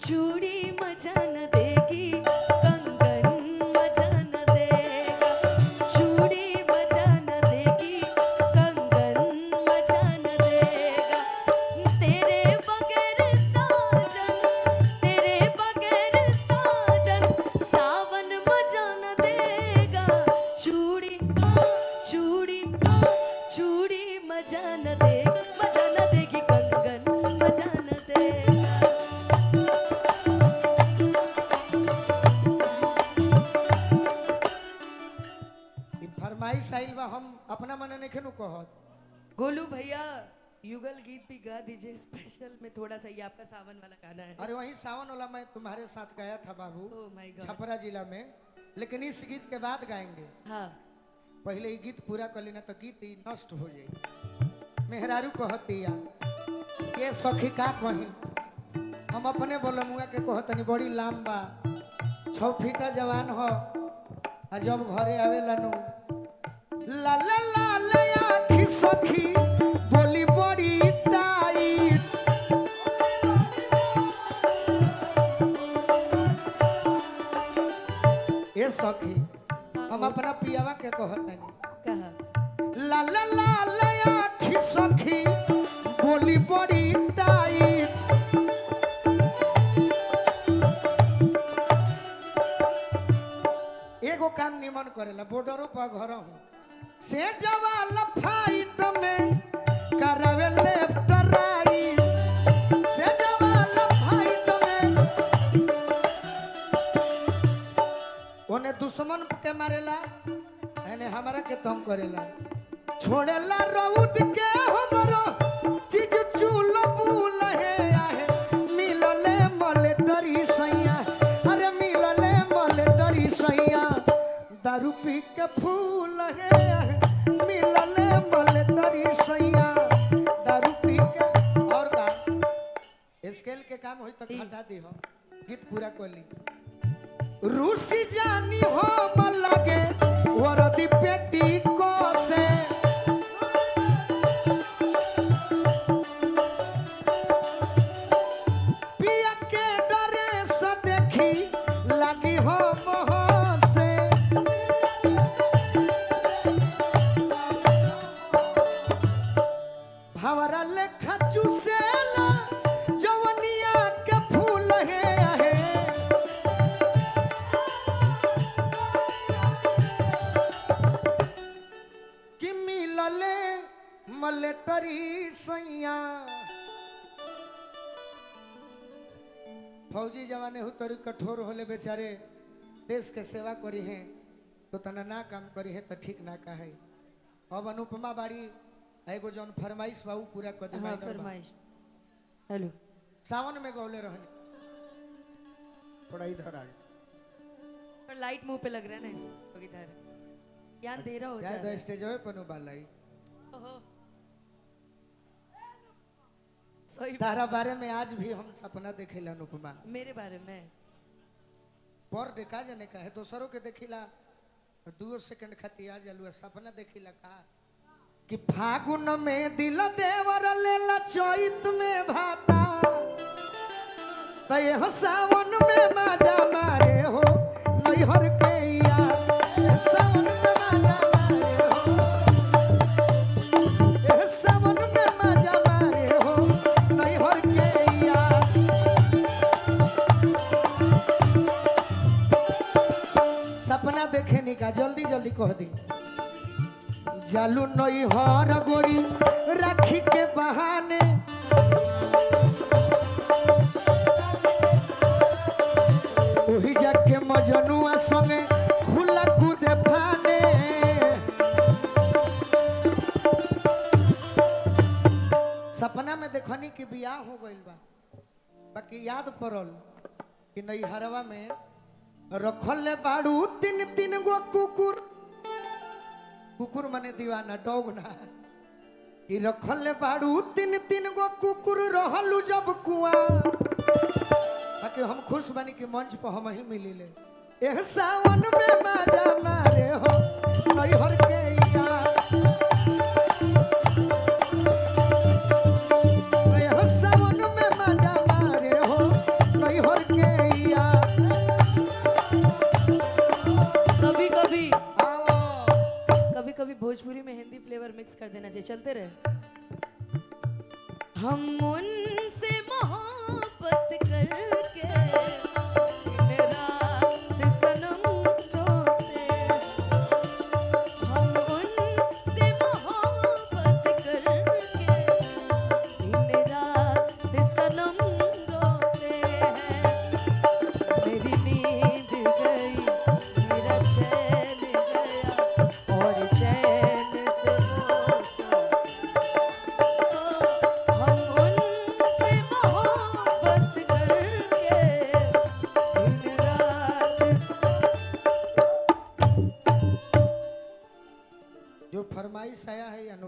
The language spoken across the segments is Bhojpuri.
चूड़ी मजा न देगी, कंगन मजा न देगा। चूड़ी मजा न देगी, कंगन मजा न देगा। तेरे बगैर साजन, तेरे बगैर साजन, सावन मजा न देगा। चूड़ी चूड़ी चूड़ी मजा न दे, मजा न देगी, कंगन मजा न देगा। फरमाइश आइल बा, हम अपना मन नहीं खेनु कहत। गोलू भैया युगल गीत भी गा दीजिए स्पेशल में थोड़ा सा, ये आपका सावन वाला गाना है। अरे वही सावन वाला मैं तुम्हारे साथ गाया था बाबू, ओह माय गॉड। छपरा जिला में, लेकिन इस गीत के बाद गाएंगे। हाँ पहले ये गीत पूरा कर लेना तो गीत ही नष्ट हो जाए। मेहरारू कहतिया के सखी का कही, हम अपने बोलमुआ के कहतनी बड़ी लंबा 6 फीटा जवान हो, आ जब घरे आवेला नु ला ला ला ले आखी सखी बोली बड़ी टाइट। ए सखी हम अपना पियावा के कहतनी कहा ला ला ला ले आखी सखी बोली बड़ी टाइट। एगो काम निमन करेला बॉर्डरों पर घर हूँ से जवाल फाइट में करावे लेफ्ट राइट, से जवाल फाइट में ओने दुश्मन के मारेला, एने हमारा के तंग करेला। छोड़ेला रउद के हमरो चीज चूल बूल है आहे, मिलले मलेटरी सैया, अरे मिलले मलेटरी सैया, दारू पी के फूल है आहे, मिलले मलेटरी सैया, दारू पी के। और का स्केल के काम होई तो घटा दी हो, गीत पूरा कर ली। रूसी जानी हो मन लगे वरदी पेटी को से, पिया के डरे से देखी लगी हो मोह से। भवरा लेखा चूसेला जवनिया के फूल है आहे, कि मिलले मलेटरी सैया। फौजी जवाने हो तरी कठोर होले बेचारे, देश के सेवा करी है तो तना ना काम करी है तो ठीक ना कहे। अब अनुपमा बाड़ी एगो जौन फरमाइश बाबू पूरा कर दे। हाँ फरमाइश। हेलो सावन में गौले रहनी, थोड़ा इधर आए, पर लाइट मुंह पे लग रहा है ना तो इधर ज्ञान दे रहा हो क्या दो स्टेज पे पनु बालाई। ओहो सही तारा बारे में आज भी हम सपना देखेला अनुपमा, मेरे बारे में पर देखा जाने का है दोसरों के देखिला 2 सेकंड खाती आ जालू, सपना देखिला का कि फागुन में दिल देवर लेला चैत में भाता, तो ये सावन में मजा मारे हो नैहर के यार, सावन में मजा मारे हो, ये सावन में मजा मारे हो नैहर के यार। सपना देखे नहीं का जल्दी जल्दी कह दी। जालू नैहर गोरी राखी के बहाने, वही जाके मजनुआ संगे खुला कूदे फाने। सपना में देखनी कि बियाह हो गइल बा, बाकी याद पड़ल कि नैहरवा में रखल बाड़ू 3 गो कुकुर, कुकुर मने दीवाना डॉग ना, कि रखल बाड़ू 3 गो कुकुर रहलू जब कुआ। बाकी हम खुश बनी कि मंच पर हम ही मिलिले। एह सावन में मजा मारे हो नैहर के यार, एह सावन में मजा मारे हो नैहर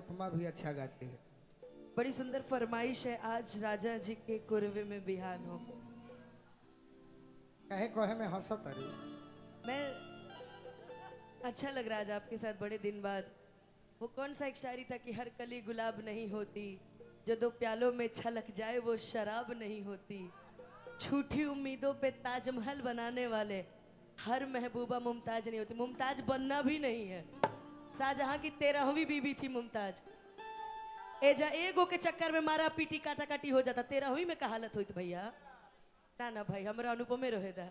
अनुपमा भी अच्छा गाती है। बड़ी सुंदर फरमाइश है, आज राजा जी के कुरवे में बिहान हो। कहे कोहे में हंसत अरे मैं अच्छा लग रहा है आज आपके साथ बड़े दिन बाद। वो कौन सा एक शायरी था कि हर कली गुलाब नहीं होती, जो दो प्यालों में छलक जाए वो शराब नहीं होती, झूठी उम्मीदों पे ताजमहल बनाने वाले हर महबूबा मुमताज नहीं होती। मुमताज बनना भी नहीं है, शाहजहां की 13वीं बीवी थी मुमताज। एजा एगो के चक्कर में मारा पीटी काटा काटी हो जाता, 13वीं में का हालत होती भैया। ना ना भाई, हमरा अनुपमे रहेदा,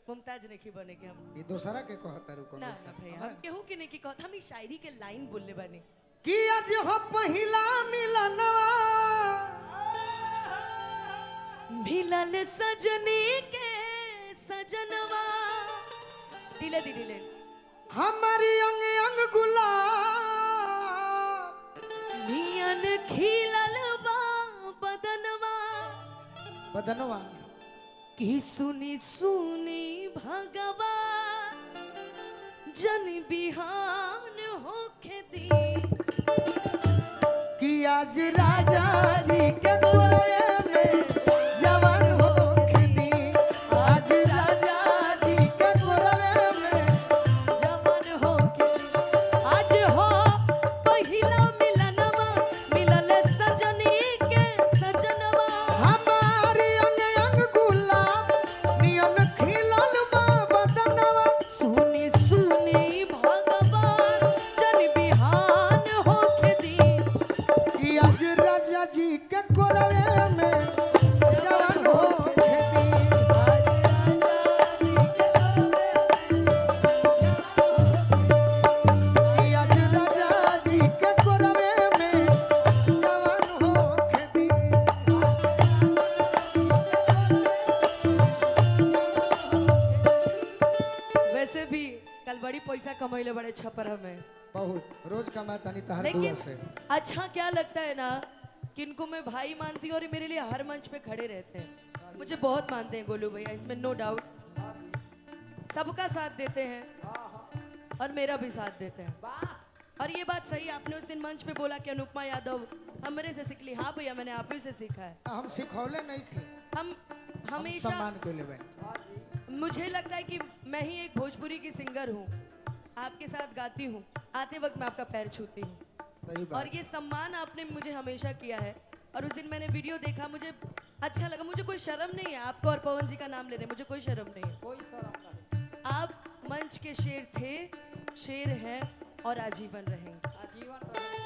मुमताज नहीं बने के हम। ये दूसरा के कहता रुको ना ना भैया, हम केहू के नहीं की कहत, हम इस शायरी के लाइन बोलले बानी कि आज हो पहिला मिलनवा, मिलल सजनी के सजनवा, दिले दिले हमारी अंग अंग गुलाब, नियन खिलल बा बदनवा, बदनवा की सुनी सुनी भगवा, जन बिहान होके दी, कि आज राजा जी के कुरवे में जवान होके दी, आज राजा जी के कुरवे में जवान होके दी। आज हो पहिला मिलनवा, मिलल सजनी के सजनवा, हमारी अंग अंग गुलाब, नियन खिलल बा बदनवा, सुनी सुनी भगवान, जन बिहान होके दी, कि आज राजा जी के कुरवे में जवान होके दी, कि आज राजा जी के कुरवे में जवान होके दी। वैसे भी कल बड़ी पैसा कमैले बड़े छपरा में, बहुत रोज कमाता नहीं तहर लेकिन दुआ से। अच्छा क्या लगता है ना कि इनको मैं भाई मानती हूँ और ये मेरे लिए हर मंच पे खड़े रहते हैं। मुझे बहुत मानते हैं गोलू भैया, इसमें नो डाउट। सबका साथ देते हैं और मेरा भी साथ देते हैं। और ये बात सही, आपने उस दिन मंच पे बोला कि अनुपमा यादव हमरे से सीख ली। हाँ भैया, मैंने आप ही से सीखा है। हम सिखौले नहीं थे, हम हम हमेशा, सम्मान को लेवे। मुझे लगता है कि मैं ही एक भोजपुरी की सिंगर हूँ, आपके साथ गाती हूँ, आते वक्त मैं आपका पैर छूती हूँ। सही और बात। ये सम्मान आपने मुझे हमेशा किया है। और उस दिन मैंने वीडियो देखा, मुझे अच्छा लगा। मुझे कोई शर्म नहीं है आपको और पवन जी का नाम लेने, मुझे कोई शर्म नहीं है। कोई शर्म नहीं, आप मंच के शेर थे, शेर हैं और आजीवन रहेंगे। आजीवन रहे।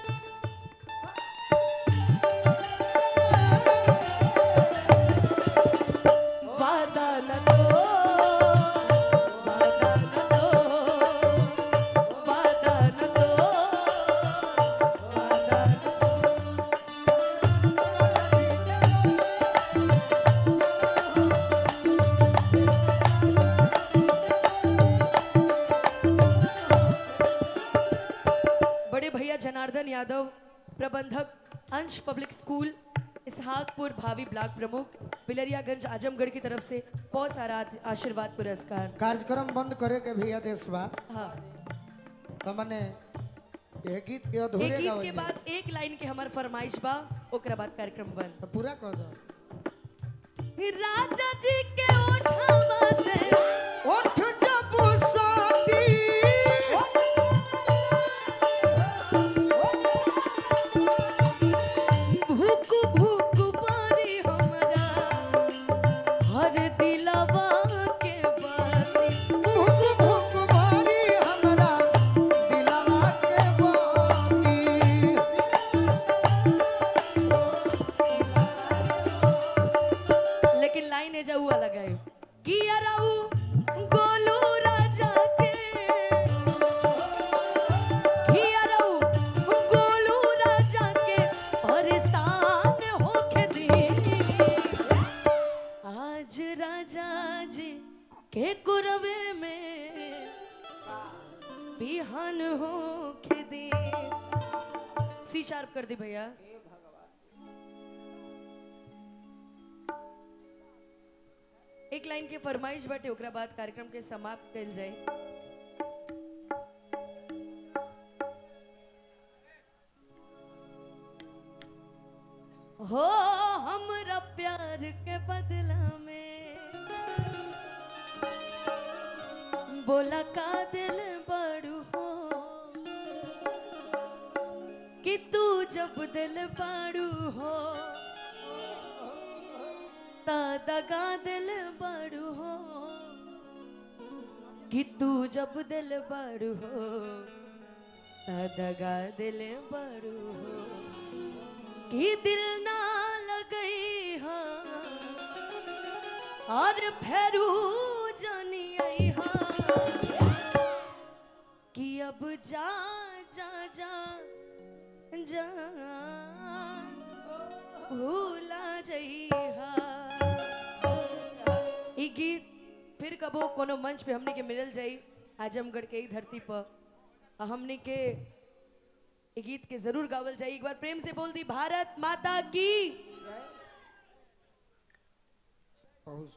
वादा न दो, वादा न दो, वादा न दो, वादा न दो। बड़े भैया जनार्दन यादव, प्रबंधक अंश पब्लिक स्कूल, इसहाकपुर भावी ब्लॉक प्रमुख, बिलरियागंज आजमगढ़ की तरफ से बहुत सारा आशीर्वाद पुरस्कार। कार्यक्रम बंद करे के भी आदेश बा, हाँ, तो मने ये गीत के एक अधूरे गीत के गावल बाद एक लाइन के हमार फरमाइश बा, ओकरा बाद कार्यक्रम बंद। तो पूरा कर दो। राजा जी के ओठवा से उठ जब साथी, भूख भूख बारी हमरा, हर दिलवा के बाती। भूख भूख मारी हमरा दिलवा के बाती, लेकिन लाइन है हुआ लगा है कि अराऊ गोलू राजा के, कि अराऊ गोलू राजा के परेशान होके दी, आज राजा जी के कुरवे में बिहान होके दी। सी शार्प कर दी भैया। एक लाइन के फरमाइश बाटे, ओकरा बाद कार्यक्रम के समाप्त कल जाए। हो हमरा प्यार के बदला में बोला का दिल बड़ू हो कि तू जब दिल बड़ू हो ता दगा दिल बड़ू हो कि तू जब दिल बड़ू हो ता दगा दिल बड़ू हो कि दिल ना लगई हाँ और फेरू जानी आई हाँ कि अब जा जा जा जा भूला जइहा। ई गीत फिर कबो कोनो मंच पे हमने के मिलल जाई आजमगढ़ के ई धरती पर हमने के ये गीत के जरूर गावल जाए। एक बार प्रेम से बोल दी भारत माता की। बहुत